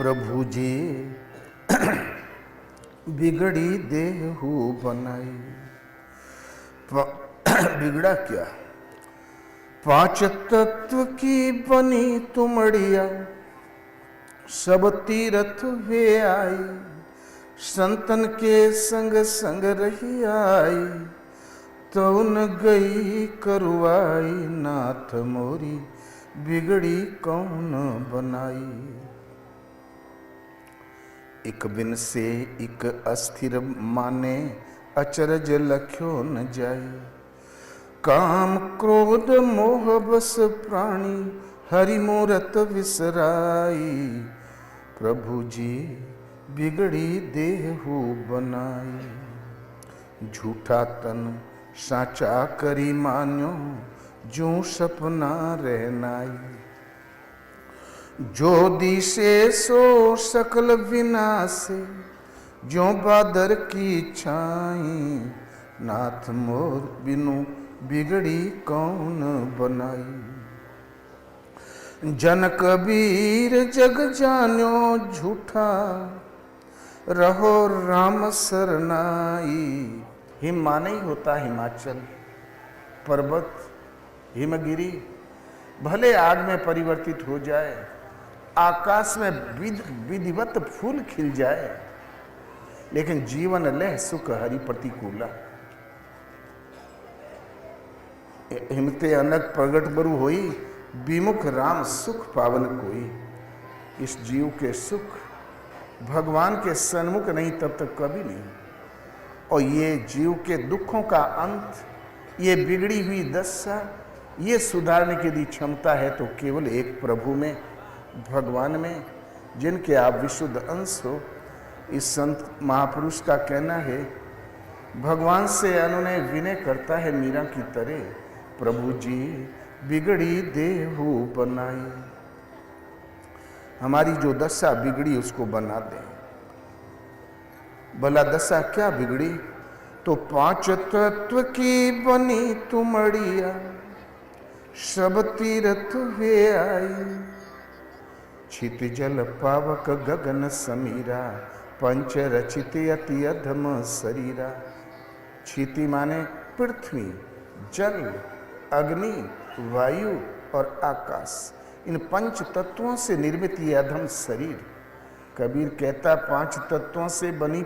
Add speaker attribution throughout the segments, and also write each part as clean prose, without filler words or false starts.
Speaker 1: प्रभु जी बिगड़ी देहु बनाई। बिगड़ा क्या? पांच तत्व की बनी तुमड़िया, सब तीरथ वे आई। संतन के संग संग रही आई, तो न गई करुआई। नाथ मोरी बिगड़ी कौन बनाई। एक बिन से एक अस्थिर माने, अचरज लख्यो न जाई। काम क्रोध मोह बस प्राणी, हरि मूरत विसराई। प्रभु जी बिगड़ी देहु बनाई। झूठा तन साचा करी मान्यो, जो सपना रहनाई। जो दिसे सो सकल विनाशे, जो बादर की छाई। नाथ मोर बिनु बिगड़ी कौन बनाई। जन कबीर जग जान्यो झूठा, रहो राम सरनाई। हिमानी होता हिमाचल, पर्वत हिमगिरी भले आग में परिवर्तित हो जाए, आकाश में विधिवत फूल खिल जाए, लेकिन जीवन लह सुख हरि प्रतिकूला। हिमते अनक प्रगट बरु होई, विमुख राम सुख पावन कोई। इस जीव के सुख भगवान के सन्मुख नहीं, तब तक कभी नहीं। और ये जीव के दुखों का अंत, ये बिगड़ी हुई दशा, ये सुधारने की यदि क्षमता है तो केवल एक प्रभु में, भगवान में, जिनके आप विशुद्ध अंश हो। इस संत महापुरुष का कहना है, भगवान से अनुनय विनय करता है मीरा की तरह। प्रभु जी बिगड़ी देहु बनाई। हमारी जो दशा बिगड़ी उसको बना दें। भला दशा क्या बिगड़ी? तो पांच तत्व की बनी तुमड़िया, सब तीरथ वे आई। छित जल पावक गगन समीरा, पंच रचित अति अधम शरीरा। छिति माने पृथ्वी, जल, अग्नि, वायु और आकाश। इन पंच तत्वों से निर्मित ये अधम शरीर। कबीर कहता पांच तत्वों से बनी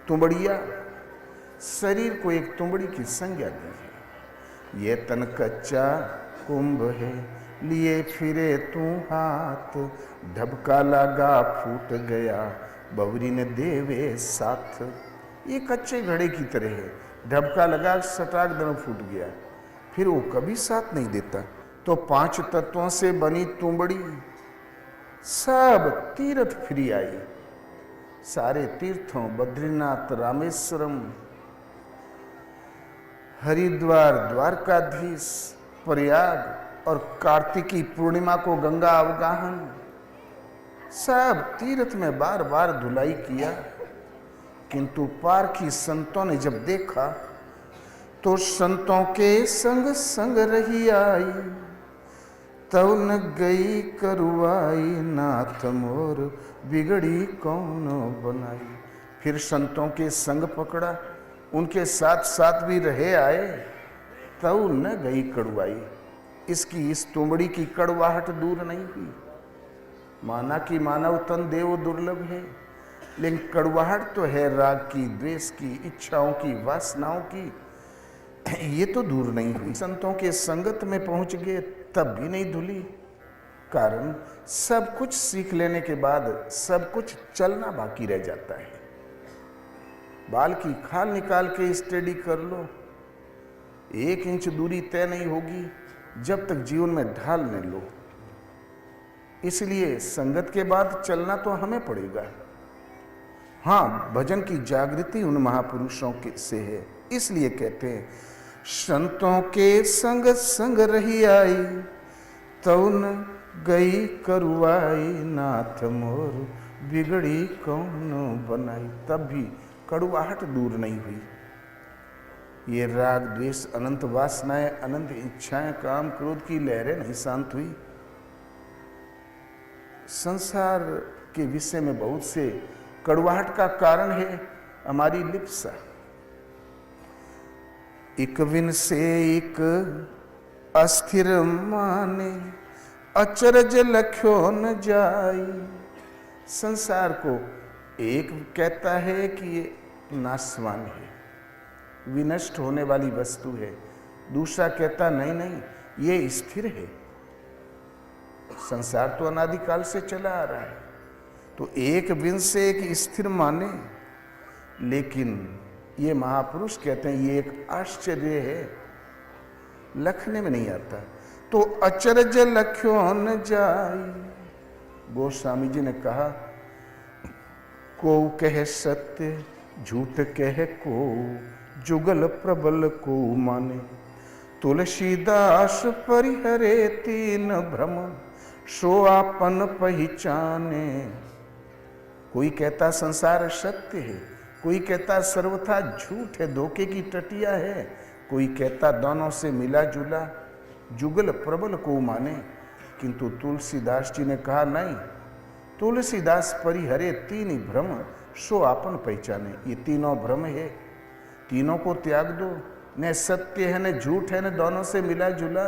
Speaker 1: तुमड़िया। शरीर को एक तुमड़ी की संज्ञा दी है। ये तन कच्चा कुंभ है, लिए फिरे तू हाथ। ढबका लगा फूट गया, बवरी ने देवे साथ। ये कच्चे घड़े की तरह है, ढबका लगा सटाक दम फूट गया, फिर वो कभी साथ नहीं देता। तो पांच तत्वों से बनी तुमड़ी, सब तीर्थ फिरी आई। सारे तीर्थों, बद्रीनाथ, रामेश्वरम, हरिद्वार, द्वारकाधीश, प्रयाग और कार्तिकी पूर्णिमा को गंगा अवगाहन, सब तीर्थ में बार बार धुलाई किया। किंतु पारखी संतों ने जब देखा, तो संतों के संग संग रही आई। तब न गई करुआई, नाथ मोर बिगड़ी कौन बनाई। फिर संतों के संग पकड़ा, उनके साथ साथ भी रहे आए, तब न गई कड़ुआई। इसकी इस तुमड़ी की कड़वाहट दूर नहीं हुई। माना कि मानव तन देव दुर्लभ है, लेकिन कड़वाहट तो है राग की, द्वेष की, इच्छाओं की, वासनाओं की। ये तो दूर नहीं हुई। संतों के संगत में पहुंच गए तब भी नहीं धुली। कारण सब कुछ सीख लेने के बाद सब कुछ चलना बाकी रह जाता है। बाल की खाल निकाल के स्टडी कर लो, 1 इंच दूरी तय नहीं होगी जब तक जीवन में ढाल न लो। इसलिए संगत के बाद चलना तो हमें पड़ेगा। हाँ, भजन की जागृति उन महापुरुषों के से है। इसलिए कहते हैं, संतों के संग संग रही आई, तौन गई करुआई। नाथ मोर बिगड़ी कौन बनाई। तब भी कड़वाहट दूर नहीं हुई। ये राग, द्वेष, अनंत वासनाएं, अनंत इच्छाएं, काम क्रोध की लहरें नहीं शांत हुई। संसार के विषय में बहुत से कड़वाहट का कारण है हमारी लिप्सा। एक विन से एक अस्थिर माने, अचरज लख्यो न जाई। संसार को एक कहता है कि ये नाशवान है, विनष्ट होने वाली वस्तु है। दूसरा कहता नहीं नहीं, ये स्थिर है। संसार तो अनादिकाल से चला आ रहा है। तो एक बिन से एक स्थिर माने, लेकिन ये महापुरुष कहते हैं ये एक आश्चर्य है, लखने में नहीं आता। तो अचरज लख्यो न जाई। गोस्वामी जी ने कहा, को कह सत्य झूठ कह को, जुगल प्रबल को माने। तुलसीदास परिहरे तीन भ्रम, सो आपन पहचाने। कोई कहता संसार सत्य है, कोई कहता सर्वथा झूठ है, धोखे की टटिया है, कोई कहता दोनों से मिला जुला, जुगल प्रबल को माने। किंतु तुलसीदास जी ने कहा नहीं, तुलसीदास परिहरे तीन ही भ्रम, सो आपन पहचाने। ये तीनों भ्रम है, तीनों को त्याग दो। न सत्य है न झूठ है, न दोनों से मिला जुला,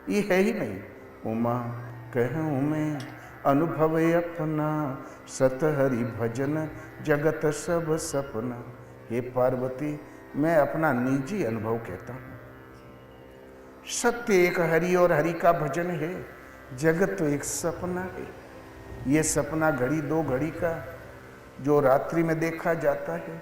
Speaker 1: ये है ही नहीं। उमा कहूँ मैं अनुभव अपना, सत हरि भजन जगत सब सपना। हे पार्वती, मैं अपना निजी अनुभव कहता हूँ। सत्य एक हरि और हरि का भजन है, जगत तो एक सपना है। ये सपना घड़ी दो घड़ी का जो रात्रि में देखा जाता है,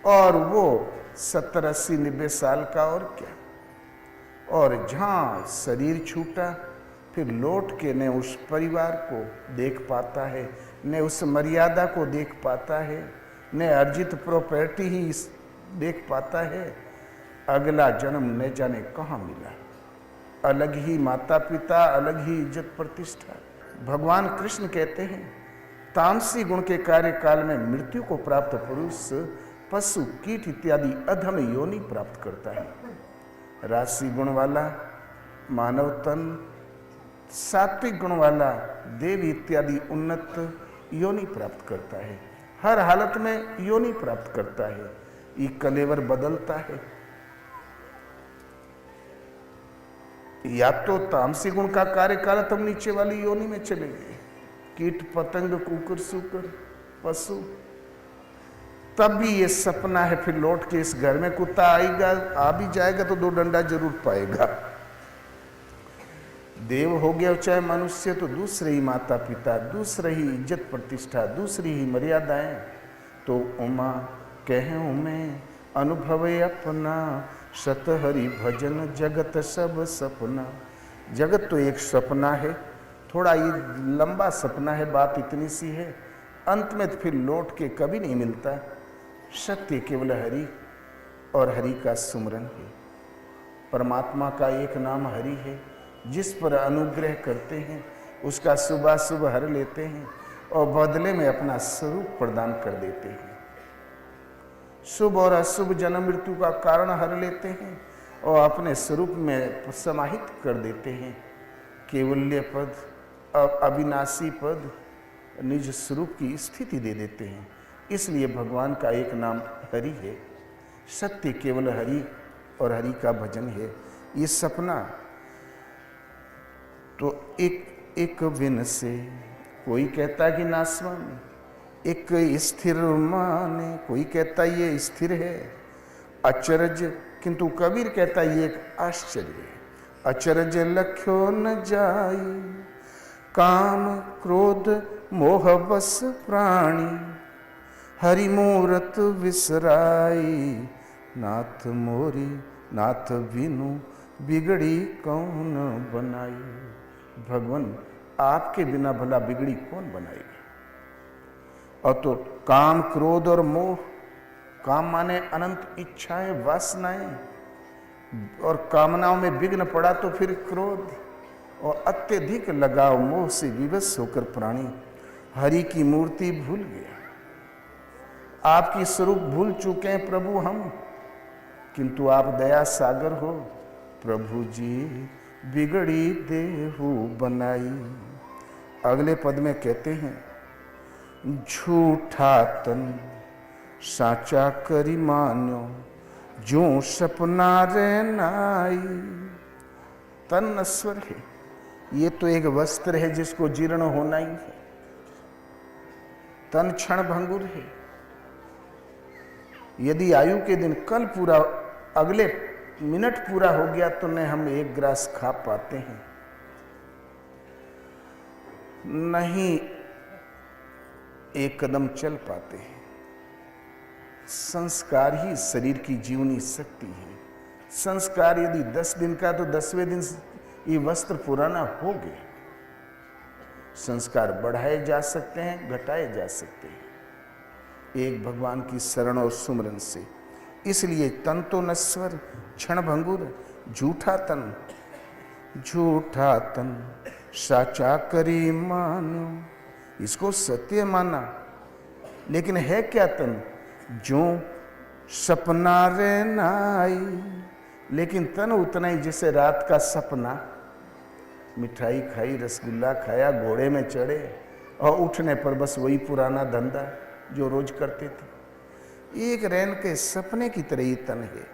Speaker 1: और वो 70, 80, 90 साल का, और क्या। और जहाँ शरीर छूटा, फिर लौट के न उस परिवार को देख पाता है, न उस मर्यादा को देख पाता है, न अर्जित प्रॉपर्टी ही देख पाता है। अगला जन्म न जाने कहाँ मिला। अलग ही माता पिता, अलग ही इज्जत प्रतिष्ठा। भगवान कृष्ण कहते हैं, तामसी गुण के कार्यकाल में मृत्यु को प्राप्त पुरुष पशु कीट इत्यादि अधम योनि प्राप्त करता है। राशि गुण वाला मानव तन, सात्विक गुण वाला देव इत्यादि उन्नत योनि प्राप्त करता है। हर हालत में योनि प्राप्त करता है। ये कलेवर बदलता है। या तो तामसी गुण का कार्यकाल तुम नीचे वाली योनि में चले गए, कीट पतंग कुकुर सुकर पशु, तब भी ये सपना है। फिर लौट के इस घर में कुत्ता आएगा, आ भी जाएगा तो 2 डंडा जरूर पाएगा। देव हो गया चाहे मनुष्य, तो दूसरे ही माता पिता, दूसरे ही इज्जत प्रतिष्ठा, दूसरी ही मर्यादाएं। तो उमा कहूँ मैं अनुभव अपना, सत हरि भजन जगत सब सपना। जगत तो एक सपना है, थोड़ा ये लंबा सपना है, बात इतनी सी है। अंत में तो फिर लौट के कभी नहीं मिलता। सत्य केवल हरि और हरि का सुमरन है। परमात्मा का एक नाम हरि है। जिस पर अनुग्रह करते हैं उसका सुबह सुबह हर लेते हैं और बदले में अपना स्वरूप प्रदान कर देते हैं। शुभ और अशुभ जन्म मृत्यु का कारण हर लेते हैं और अपने स्वरूप में समाहित कर देते हैं। केवल्य पद, अविनाशी पद, निज स्वरूप की स्थिति दे देते हैं। इसलिए भगवान का एक नाम हरि है। सत्य केवल हरि और हरि का भजन है। ये सपना तो एक विन से, कोई कहता कि नाशवान, एक स्थिर माने, कोई कहता ये स्थिर है। अचरज, किंतु कबीर कहता ये एक आश्चर्य है। अचरज लख्यो न जाई, काम क्रोध मोह बस प्राणी, हरि मूरत विसराई, नाथ मोरी नाथ बिनु बिगड़ी कौन बनाई। भगवान आपके बिना भला बिगड़ी कौन बनाएगा। और तो काम क्रोध और मोह, काम माने अनंत इच्छाएं वासनाएं, और कामनाओं में विघ्न पड़ा तो फिर क्रोध, और अत्यधिक लगाव मोह से विवश होकर प्राणी हरि की मूर्ति भूल गया। आपकी स्वरूप भूल चुके हैं प्रभु हम, किंतु आप दया सागर हो। प्रभु जी बिगड़ी देहु बनाई, अगले पद में कहते हैं, झूठा तन साचा करी मान्यो, जो सपना रे नाई। तन नश्वर है, ये तो एक वस्त्र है जिसको जीर्ण होना ही है। तन क्षण भंगुर है। यदि आयु के दिन कल पूरा, अगले मिनट पूरा हो गया तो न हम एक ग्रास खा पाते हैं, नहीं एक कदम चल पाते हैं। संस्कार ही शरीर की जीवनी शक्ति है। संस्कार यदि 10 दिन का तो 10वें दिन ये वस्त्र पुराना हो गया। संस्कार बढ़ाए जा सकते हैं, घटाए जा सकते हैं एक भगवान की शरण और सुमरन से। इसलिए तन तो नश्वर, क्षण भंगुर, झूठा तन, झूठा तन साचा करी मानो, इसको सत्य माना। लेकिन है क्या तन? जो सपना रे नाई। लेकिन तन उतना ही जैसे रात का सपना, मिठाई खाई, रसगुल्ला खाया, घोड़े में चढ़े और उठने पर बस वही पुराना धंधा जो रोज करते थे। एक रैन के सपने की तरह ही तन है।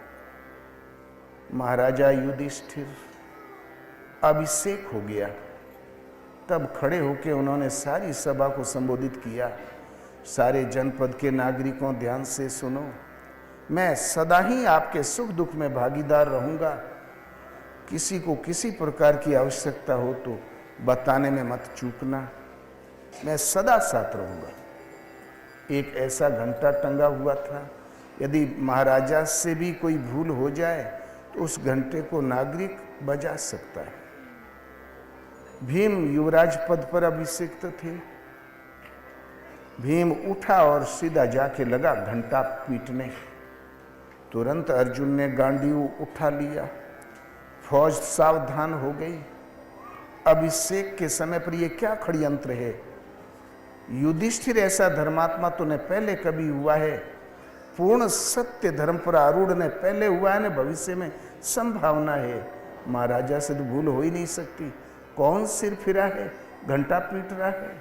Speaker 1: महाराजा युधिष्ठिर अभिषेक हो गया, तब खड़े होकर उन्होंने सारी सभा को संबोधित किया। सारे जनपद के नागरिकों, ध्यान से सुनो, मैं सदा ही आपके सुख दुख में भागीदार रहूंगा। किसी को किसी प्रकार की आवश्यकता हो तो बताने में मत चूकना, मैं सदा साथ रहूंगा। एक ऐसा घंटा टंगा हुआ था, यदि महाराजा से भी कोई भूल हो जाए तो उस घंटे को नागरिक बजा सकता है। भीम युवराज पद पर अभिषिक्त थे। भीम उठा और सीधा जाके लगा घंटा पीटने। तुरंत अर्जुन ने गांडीव उठा लिया। फौज सावधान हो गई। अभिषेक के समय पर यह क्या षड्यंत्र है? युधिष्ठिर ऐसा धर्मात्मा तो ने पहले कभी हुआ है? पूर्ण सत्य धर्म पर आरूढ़ ने पहले हुआ है, न भविष्य में संभावना है। महाराजा से तो भूल हो ही नहीं सकती। कौन सिर फिरा है, घंटा पीट रहा है?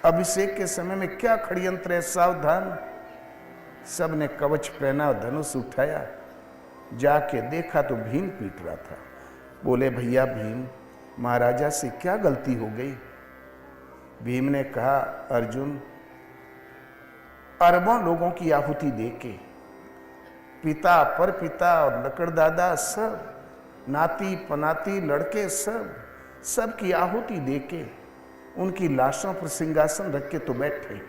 Speaker 1: अभिषेक के समय में क्या षड्यंत्र है? सावधान। सब ने कवच पहना और धनुष उठाया। जाके देखा तो भीम पीट रहा था। बोले, भैया भीम, महाराजा से क्या गलती हो गई? भीम ने कहा, अर्जुन, अरबों लोगों की आहुति देके, पिता पर पिता और लकड़दादा सब, नाती पनाती लड़के सब की आहुति देके उनकी लाशों पर सिंहासन रख के तो बैठे।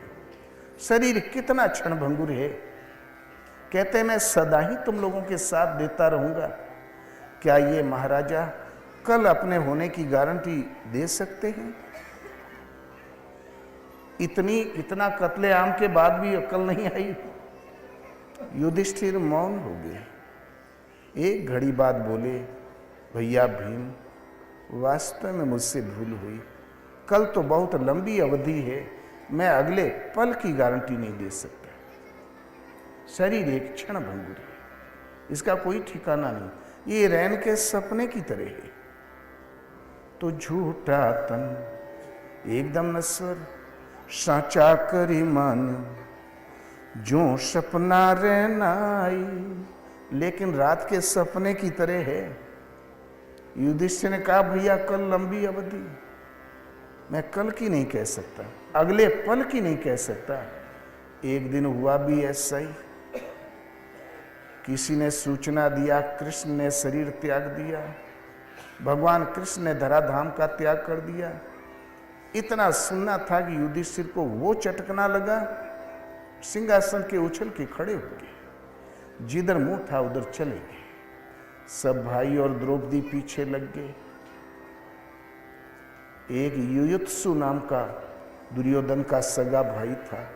Speaker 1: शरीर कितना क्षण भंगुर है। कहते मैं सदा ही तुम लोगों के साथ देता रहूंगा। क्या ये महाराजा कल अपने होने की गारंटी दे सकते हैं? इतना कत्ले आम के बाद भी अकल नहीं आई। युधिष्ठिर मौन हो गए। एक घड़ी बाद बोले, भैया भीम, वास्तव में मुझसे भूल हुई। कल तो बहुत लंबी अवधि है, मैं अगले पल की गारंटी नहीं दे सकता। शरीर एक क्षण भंगुर है, इसका कोई ठिकाना नहीं। ये रैन के सपने की तरह है। तो झूठा तन एकदम नश्वर, साचा करी मान, जो सपना रे नाई। लेकिन रात के सपने की तरह है। युधिष्ठिर ने कहा, भैया कल लंबी अवधि, मैं कल की नहीं कह सकता, अगले पल की नहीं कह सकता। एक दिन हुआ भी ऐसा ही। किसी ने सूचना दिया, कृष्ण ने शरीर त्याग दिया, भगवान कृष्ण ने धराधाम का त्याग कर दिया। इतना सुनना था कि युधिष्ठिर को वो चटकना लगा, सिंहासन के उछल के खड़े हो गए। जिधर मुंह था उधर चले गए। सब भाई और द्रौपदी पीछे लग गए। एक युयुत्सु नाम का दुर्योधन का सगा भाई था।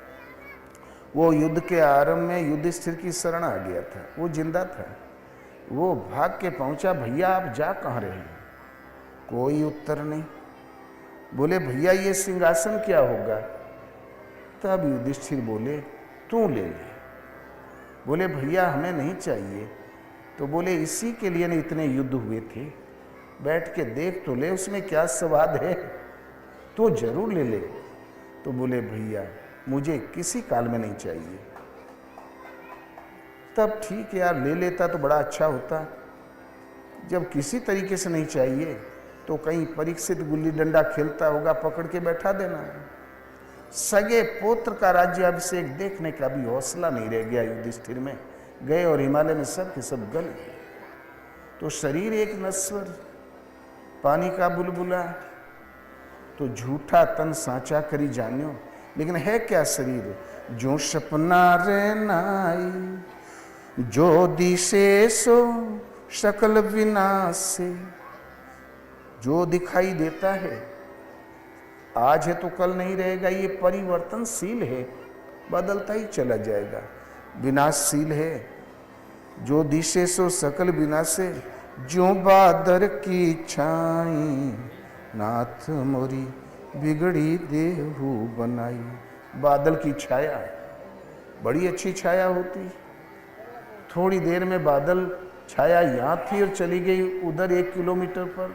Speaker 1: वो युद्ध के आरंभ में युधिष्ठिर की शरण आ गया था। वो जिंदा था। वो भाग के पहुंचा, भैया आप जा कहाँ रहे हैं? कोई उत्तर नहीं। बोले, भैया ये सिंहासन क्या होगा? तब युधिष्ठिर बोले, तू ले ले। बोले, भैया हमें नहीं चाहिए। तो बोले, इसी के लिए नहीं इतने युद्ध हुए थे, बैठ के देख तो ले, उसमें क्या स्वाद है। तो जरूर ले ले। तो बोले भैया मुझे किसी काल में नहीं चाहिए। तब ठीक है यार, ले लेता तो बड़ा अच्छा होता। जब किसी तरीके से नहीं चाहिए तो कहीं परीक्षित गुल्ली डंडा खेलता होगा, पकड़ के बैठा देना। सगे पुत्र का राज्याभिषेक देखने का भी हौसला नहीं रह गया युधिष्ठिर में। गए और हिमालय में सब के सब गल गए। तो शरीर एक नश्वर, पानी का बुलबुला, तो झूठा तन सांचा करी जान्यो। लेकिन है क्या शरीर? जो सपना रे नाई, जो दिशे सो सकल विनाशे। जो दिखाई देता है आज है तो कल नहीं रहेगा, ये परिवर्तनशील है, बदलता ही चला जाएगा, विनाशशील है। जो दिशे सो सकल विनाशे, जो बादर की छाई, नाथ मोरी बिगड़ी देहु बनाई। बादल की छाया बड़ी अच्छी छाया होती, थोड़ी देर में बादल छाया यहाँ थी और चली गई उधर 1 किलोमीटर पर,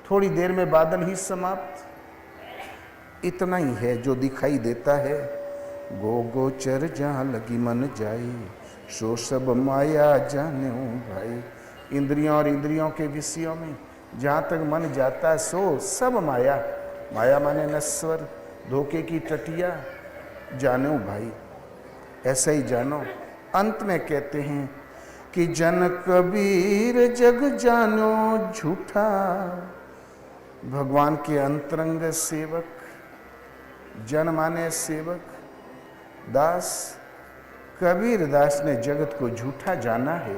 Speaker 1: थोड़ी देर में बादल ही समाप्त। इतना ही है जो दिखाई देता है। गो गोचर जहाँ लगी मन जाई, सो सब माया जाने भाई। इंद्रियों और इंद्रियों के विषयों में जहाँ तक मन जाता है सो सब माया। माया माने नश्वर, धोखे की टटिया। जानो भाई, ऐसा ही जानो। अंत में कहते हैं कि जन कबीर जग जानो झूठा, भगवान के अंतरंग सेवक। जन माने सेवक, दास। कबीर दास ने जगत को झूठा जाना है।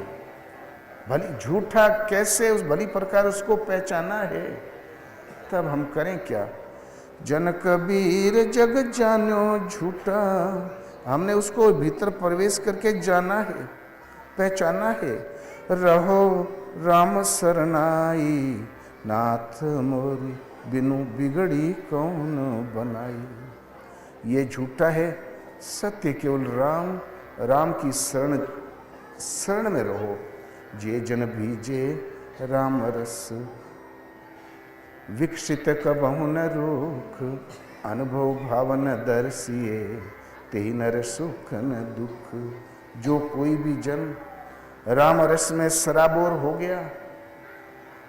Speaker 1: भली झूठा कैसे, उस भली प्रकार उसको पहचाना है। तब हम करें क्या? जन कबीर जग जानो झूठा, हमने उसको भीतर प्रवेश करके जाना है, पहचाना है। रहो राम सरनाई, नाथ मोरी बिनु बिगड़ी कौन बनाई। ये झूठा है, सत्य केवल राम। राम की शरण में रहो। जे जन भीजे राम रस, विकसित कबहु न रोक। अनुभव भावन दर्शिए, ते नर सुख न दुख। जो कोई भी जन राम रस में सराबोर हो गया,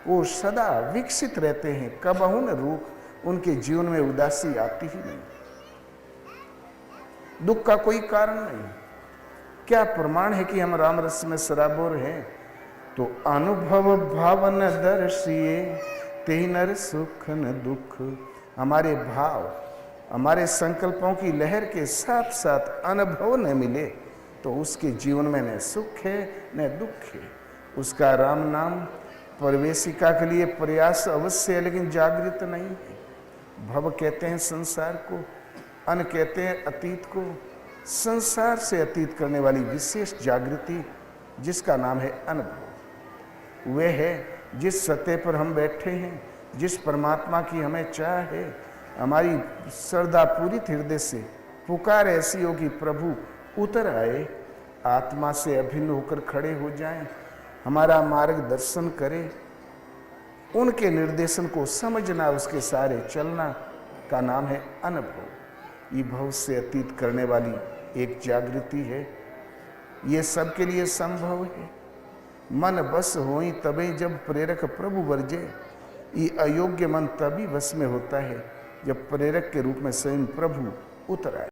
Speaker 1: वो सदा विकसित रहते हैं, कबहु न रोक। उनके जीवन में उदासी आती ही नहीं, दुख का कोई कारण नहीं। क्या प्रमाण है कि हम राम रस में सराबोर हैं? तो अनुभव भावन दर्शिए, ते नर सुख न दुख। हमारे भाव, हमारे संकल्पों की लहर के साथ साथ अनुभव न मिले तो उसके जीवन में न सुख है न दुख है। उसका राम नाम प्रवेशिका के लिए प्रयास अवश्य है, लेकिन जागृत नहीं है। भव कहते हैं संसार को, अन कहते हैं अतीत को। संसार से अतीत करने वाली विशेष जागृति जिसका नाम है अनुभव, वह है जिस सत्य पर हम बैठे हैं, जिस परमात्मा की हमें चाह है। हमारी श्रद्धा पूरी हृदय से पुकार ऐसी हो कि प्रभु उतर आए, आत्मा से अभिन्न होकर खड़े हो जाएं, हमारा मार्गदर्शन करें। उनके निर्देशन को समझना, उसके सारे चलना का नाम है अनुभव। ये भव से अतीत करने वाली एक जागृति है। ये सबके लिए संभव है। मन बस होई तबे जब प्रेरक प्रभु वर्जे। ये अयोग्य मन तभी वश में होता है जब प्रेरक के रूप में स्वयं प्रभु उतर आए।